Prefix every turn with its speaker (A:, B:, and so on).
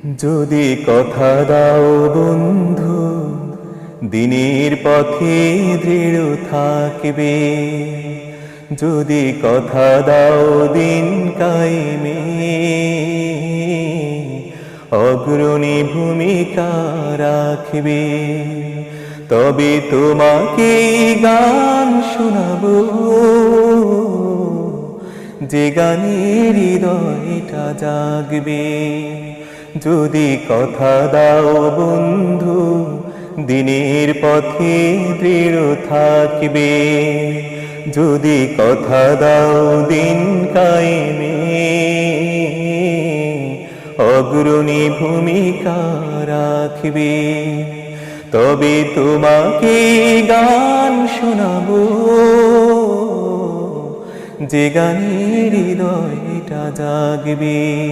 A: যদি কথা দাও বন্ধু, দিনের পথে দৃঢ় থাকবে। যদি কথা দাও দিন কায়েমে, অগ্রণী ভূমিকা রাখবে। তবে তোমাকে গান শোনাবো, যে গানের হৃদয়টা জাগবে। যদি কথা দাও বন্ধু, দিনের পথে দৃঢ় থাকবে। যদি কথা দাও দিন কায়েমে, অগ্রণী ভূমিকা রাখবে। তবে তোমাকে গান শোনাবো, যে গানের হৃদয়টা জাগবে।